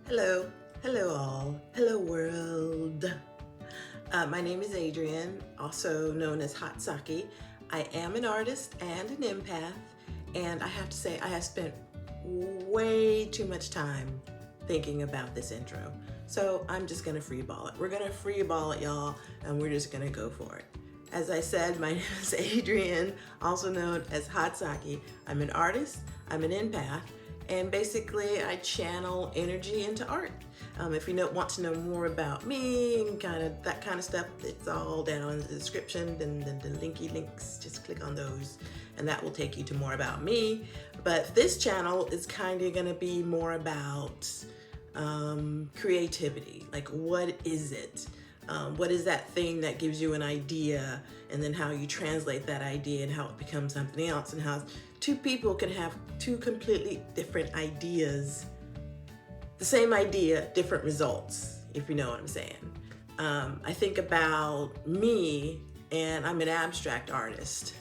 Hello, hello all, hello world. My name is Adrienne, also known as Hot Sakii. I am an artist and an empath, and I have to say I have spent way too much time thinking about this intro. So I'm just gonna freeball it. We're gonna freeball it, y'all, and we're just gonna go for it. As I said, my name is Adrienne, also known as Hot Sakii. I'm an artist, I'm an empath, and basically I channel energy into art. If you want to know more about me and kind of that kind of stuff, it's all down in the description and the linky links. Just click on those and that will take you to more about me. But this channel is kind of going to be more about creativity. Like, what is it? What is that thing that gives you an idea, and then how you translate that idea and how it becomes something else, and how two people can have two completely different ideas, the same idea, different results, if you know what I'm saying. I think about me, and I'm an abstract artist.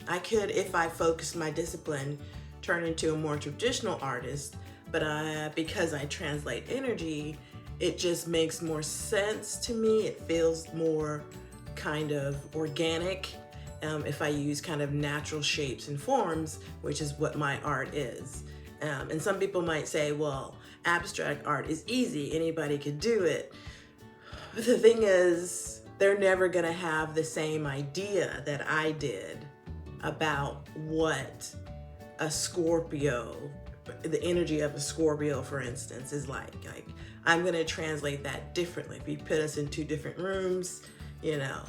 I could, if I focused my discipline, turn into a more traditional artist, but because I translate energy, it just makes more sense to me. It feels more kind of organic if I use kind of natural shapes and forms, which is what my art is. And some people might say, well, abstract art is easy, anybody could do it. But the thing is, they're never gonna have the same idea that I did about what a Scorpio, the energy of a Scorpio, for instance, is like I'm gonna translate that differently. If you put us in two different rooms, you know.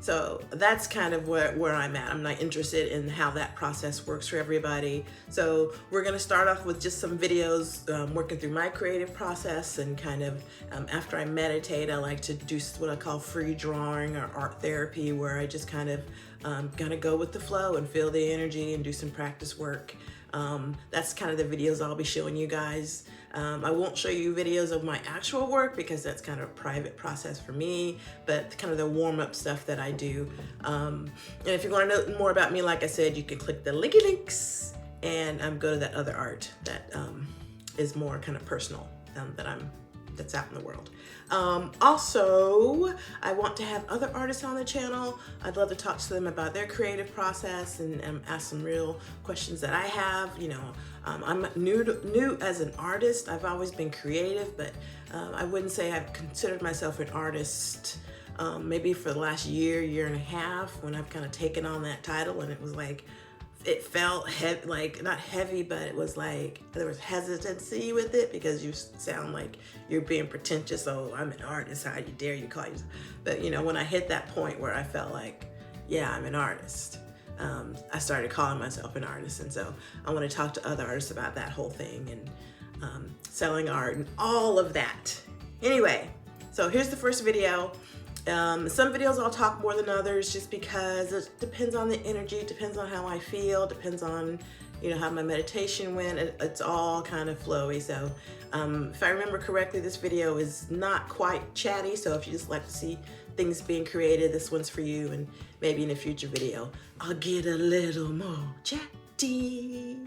So that's kind of where I'm at. I'm not interested in how that process works for everybody. So we're gonna start off with just some videos working through my creative process, and kind of after I meditate, I like to do what I call free drawing or art therapy, where I just kind of gonna go with the flow and feel the energy and do some practice work. That's kind of the videos I'll be showing you guys. I won't show you videos of my actual work because that's kind of a private process for me, but kind of the warm-up stuff that I do. And if you want to know more about me, like I said, you can click the linky links and go to that other art that is more kind of personal, that's out in the world. Also, I want to have other artists on the channel. I'd love to talk to them about their creative process and ask some real questions that I have. You know, I'm new as an artist. I've always been creative, but I wouldn't say I've considered myself an artist maybe for the last year and a half, when I've kind of taken on that title, and it was like, it felt like not heavy, but it was like there was hesitancy with it because you sound like you're being pretentious. Oh, I'm an artist, how you dare you call yourself? But you know, when I hit that point where I felt like, yeah, I'm an artist, I started calling myself an artist. And so I want to talk to other artists about that whole thing, and selling art and all of that. Anyway, so here's the first video. Some videos I'll talk more than others, just because it depends on the energy, it depends on how I feel, depends on, you know, how my meditation went. It's all kind of flowy. So if I remember correctly, this video is not quite chatty. So if you just like to see things being created, this one's for you. And maybe in a future video, I'll get a little more chatty.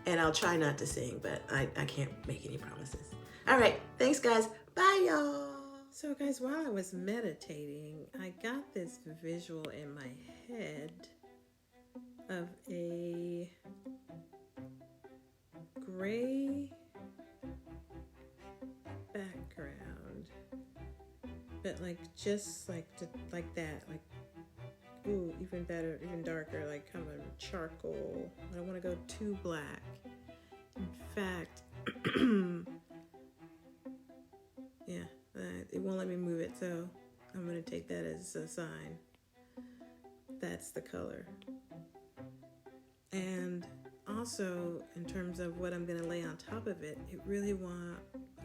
And I'll try not to sing, but I can't make any promises. All right, thanks guys. Bye y'all. So guys, while I was meditating, I got this visual in my head of a gray background, but like just like that, like, ooh, even better, even darker, like kind of charcoal. I don't want to go too black. In fact, yeah. It won't let me move it, so I'm going to take that as a sign. That's the color. And also, in terms of what I'm going to lay on top of it, the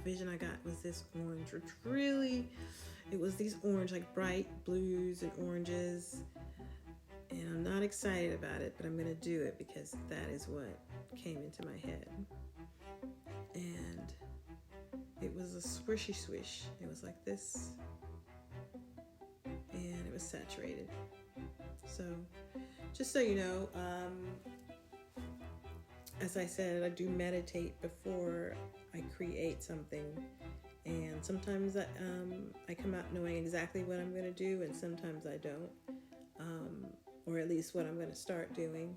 vision I got was this orange, which really, it was these orange, like bright blues and oranges. And I'm not excited about it, but I'm going to do it because that is what came into my head. And it was a swishy swish. It was like this, and it was saturated. So, just so you know, as I said, I do meditate before I create something. And sometimes I come out knowing exactly what I'm going to do, and sometimes I don't, or at least what I'm going to start doing.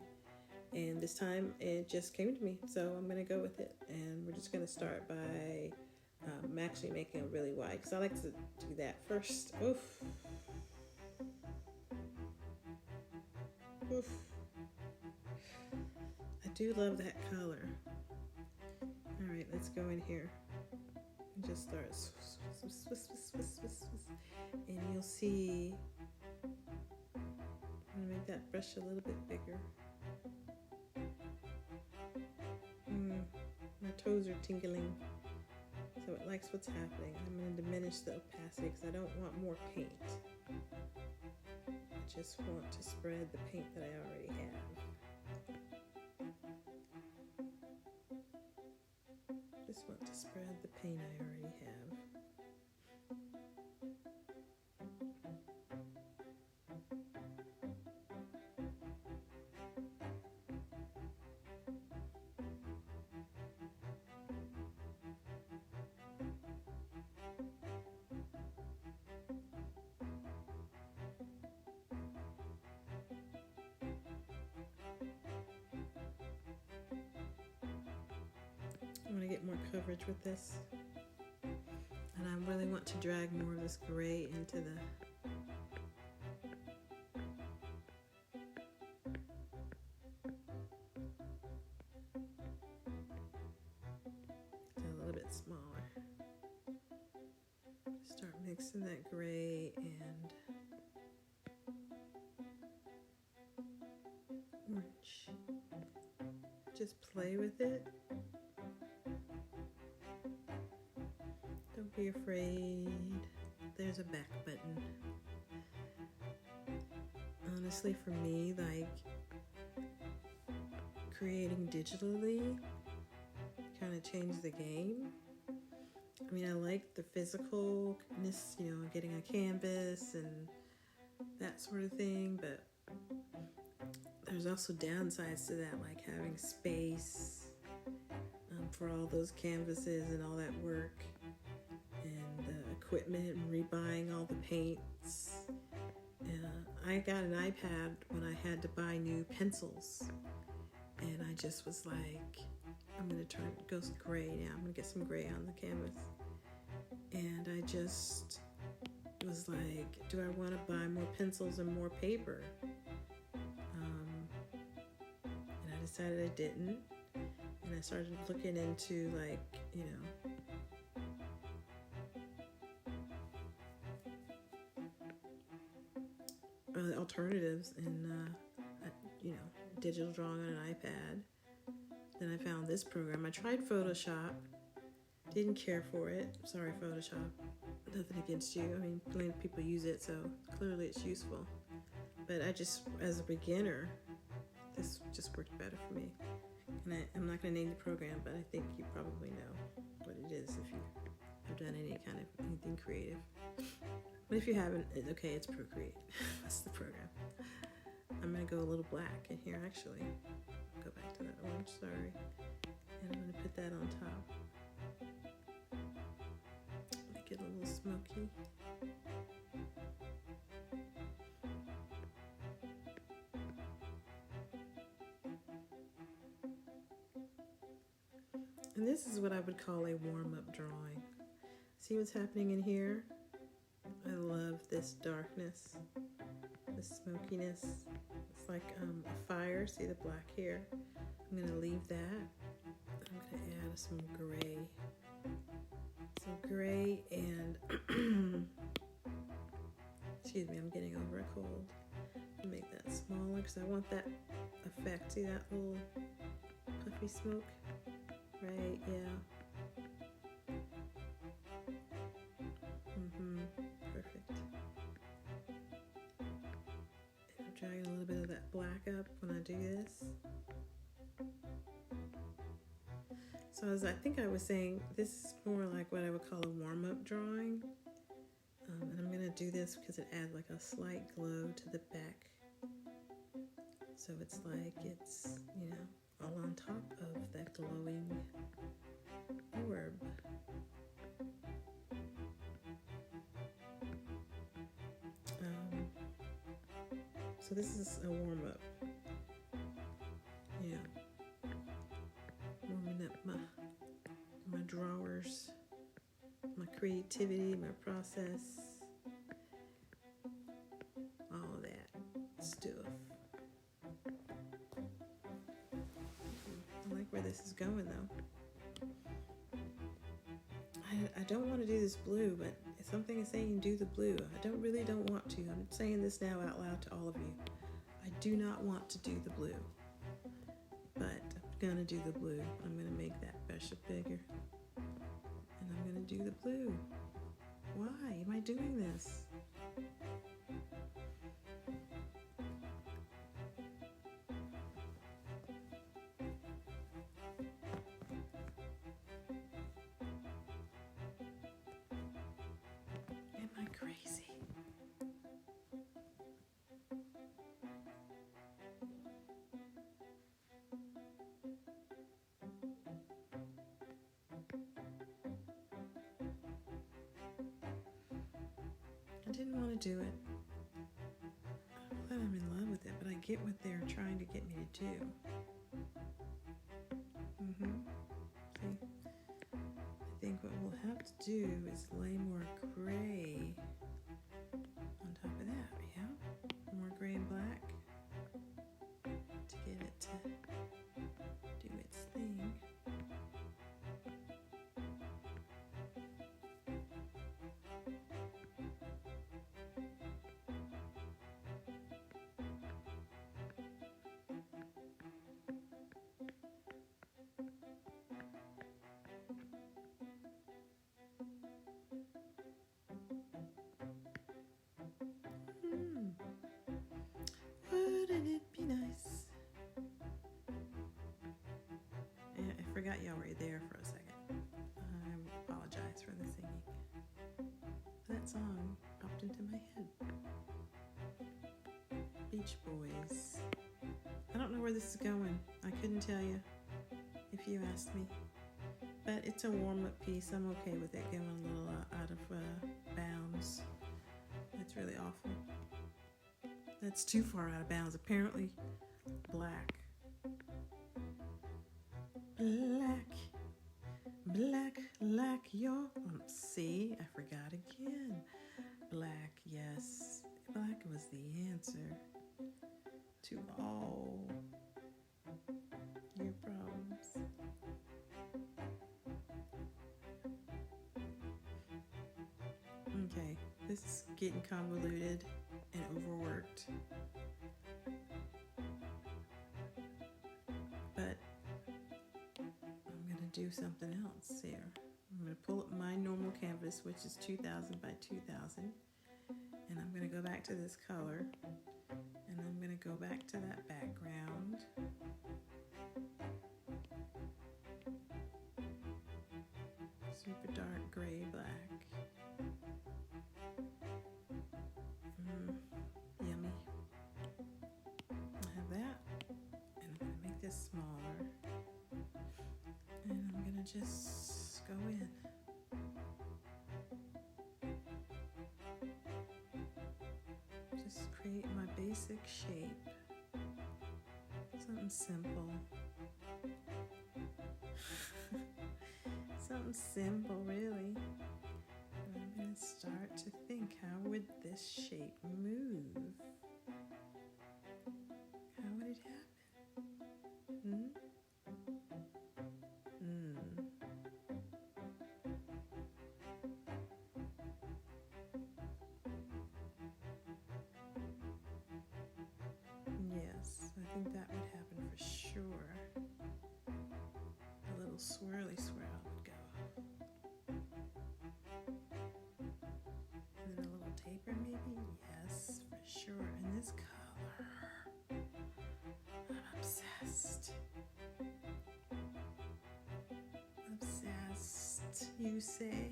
And this time it just came to me, so I'm going to go with it. And we're just going to start by actually making it really wide, because I like to do that first. Oof. Oof. I do love that color. All right, let's go in here and just start and you'll see I'm gonna make that brush a little bit bigger. My toes are tingling, so it likes what's happening. I'm going to diminish the opacity because I don't want more paint. I just want to spread the paint that I already have. Just want to spread the paint I already have. I want to get more coverage with this, and I really want to drag more of this gray into the a little bit smaller. Start mixing that gray and orange. Just play with it. Don't be afraid. There's a back button. Honestly, for me, like, creating digitally kind of changed the game. I mean, I like the physicalness, you know, getting a canvas and that sort of thing, but there's also downsides to that, like having space for all those canvases and all that work, and the equipment and rebuying all the paints. I got an iPad when I had to buy new pencils, and I just was like, I'm going to go gray now. I'm going to get some gray on the canvas. And I just was like, do I want to buy more pencils and more paper? And I decided I didn't. And I started looking into, like, you know, alternatives and, you know, digital drawing on an iPad. Then I found this program. I tried Photoshop. Didn't care for it. Sorry, Photoshop. Nothing against you. I mean, plenty of people use it, so clearly it's useful. But I just, as a beginner, this just worked better for me. And I'm not going to name the program, but I think you probably know what it is if you have done anything creative. But if you haven't, it's okay, it's Procreate. That's the program. I'm going to go a little black in here, actually. Go back to that orange, sorry. And I'm going to put that on top. Make it a little smoky. And this is what I would call a warm-up drawing. See what's happening in here? I love this darkness, the smokiness. It's like a fire. See the black here? I'm going to leave that. I'm going to add some gray. Some gray and, excuse me, I'm getting over a cold. I'll make that smaller because I want that effect. See that little puffy smoke? Right, yeah. Perfect. And I'm dragging a little bit of that black up when I do this. So as I think I was saying, this is more like what I would call a warm-up drawing. And I'm going to do this because it adds like a slight glow to the back. So it's like it's, you know, all on top of So this is a warm-up. Yeah. Warming up my drawers, my creativity, my process, all that stuff. I like where this is going though. I don't want to do this blue, but something is saying do the blue. I really don't want to. I'm saying this now out loud to all of you. I do not want to do the blue, but I'm gonna do the blue. I'm gonna make that brush bigger, and I'm gonna do the blue. Why am I doing this? Am I crazy? I didn't want to do it. I'm glad I'm in love with it, but I get what they're trying to get me to do. See? I think what we'll have to do is lay more gray on top of that, yeah? More gray and black to get it to do its thing. Wouldn't it be nice? Yeah, I forgot y'all were there for a second. I apologize for the singing. That song popped into my head. Beach Boys. I don't know where this is going. I couldn't tell you if you asked me. But it's a warm-up piece. I'm okay with it going a little out of bounds. That's really awful. That's too far out of bounds. Apparently, black. Black. Black like your... see, I forgot again. Black, yes. Black was the answer to all your problems. Okay, this is getting convoluted and overworked. But I'm going to do something else here. I'm going to pull up my normal canvas, which is 2000 by 2000. And I'm going to go back to this color. And I'm going to go back to that background. Super dark gray black. Yummy. I have that. And I'm going to make this smaller. And I'm going to just go in. Just create my basic shape. Something simple. Something simple, really. And I'm going to start to think, how would this shape move? How would it happen? Yes, I think that would happen for sure. A little swirly swirl would go. And then a little taper maybe? Yes, for sure. And this color, I'm obsessed. Obsessed, you say?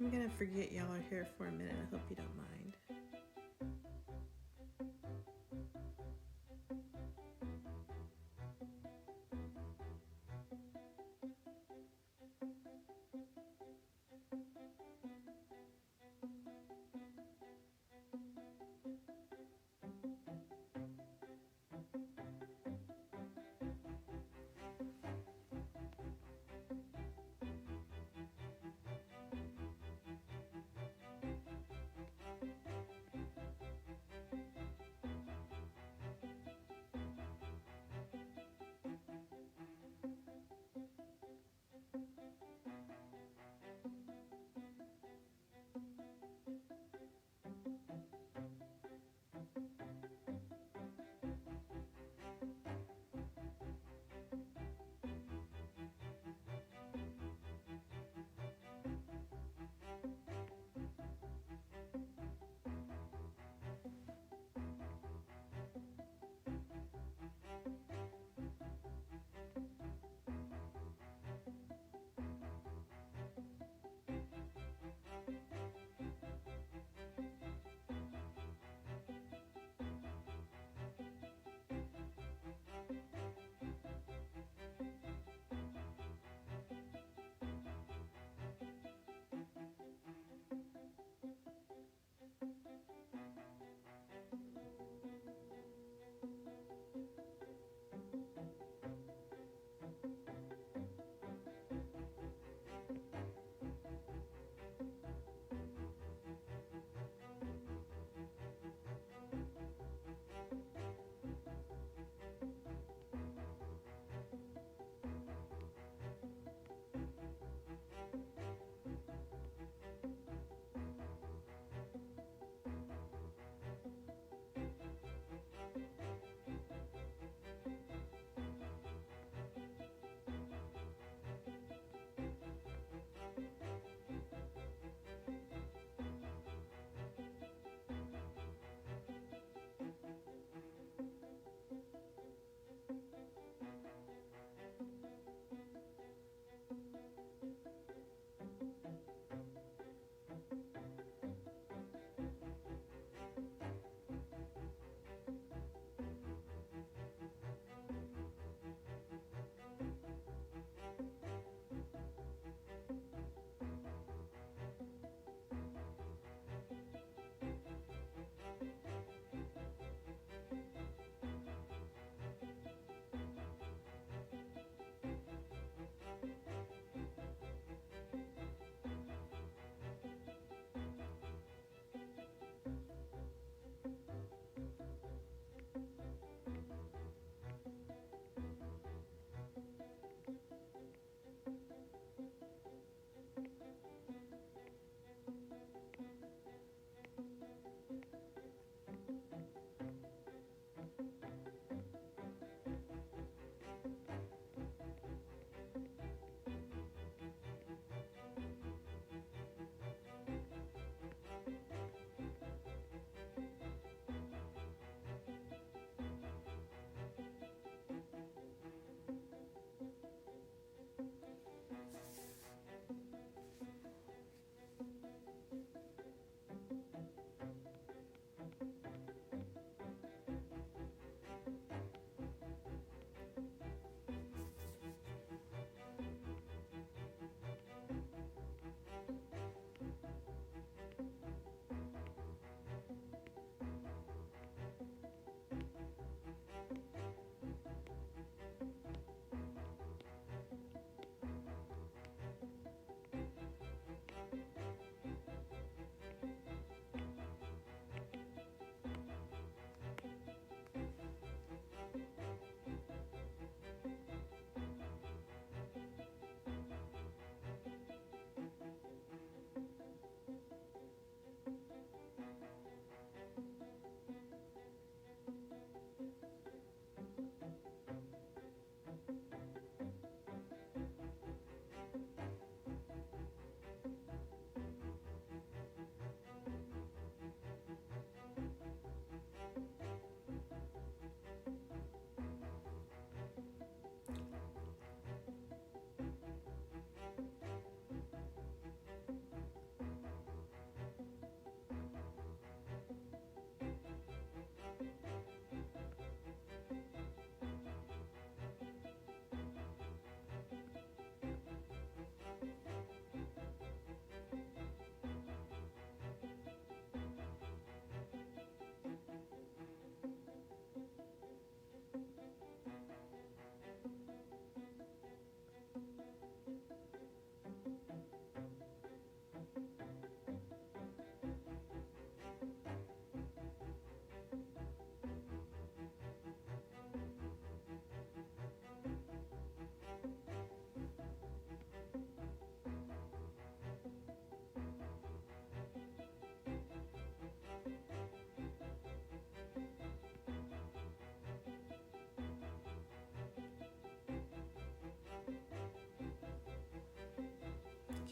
I'm gonna forget y'all are here for a minute. I hope you don't mind.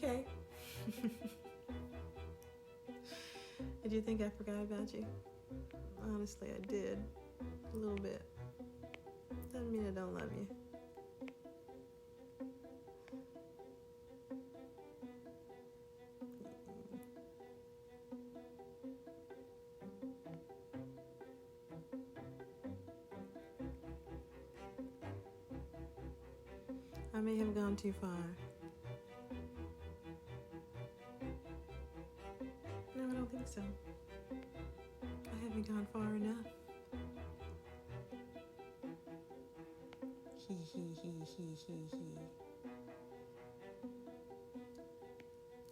okay. Did you think I forgot about you? Honestly, I did. A little bit. Doesn't mean I don't love you. I may have gone too far. No, I don't think so. I haven't gone far enough. He.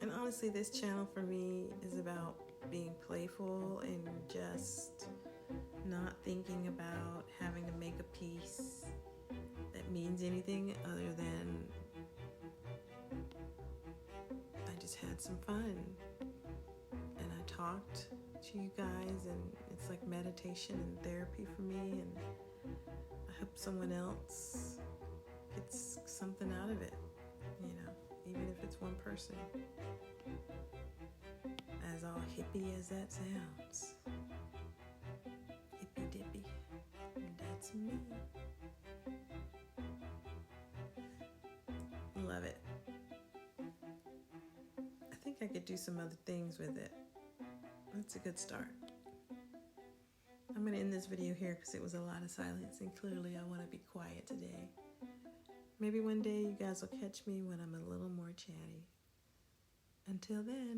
And honestly, this channel for me is about being playful and just not thinking about having to make a piece that means anything other than I just had some fun and I talked to you guys, and it's like meditation and therapy for me, and I hope someone else gets something out of it, you know, even if it's one person. As all hippie as that sounds, hippy dippy, that's me. Love it. I think I could do some other things with it. That's a good start. I'm going to end this video here because it was a lot of silence, and clearly I want to be quiet today. Maybe one day you guys will catch me when I'm a little more chatty. Until then.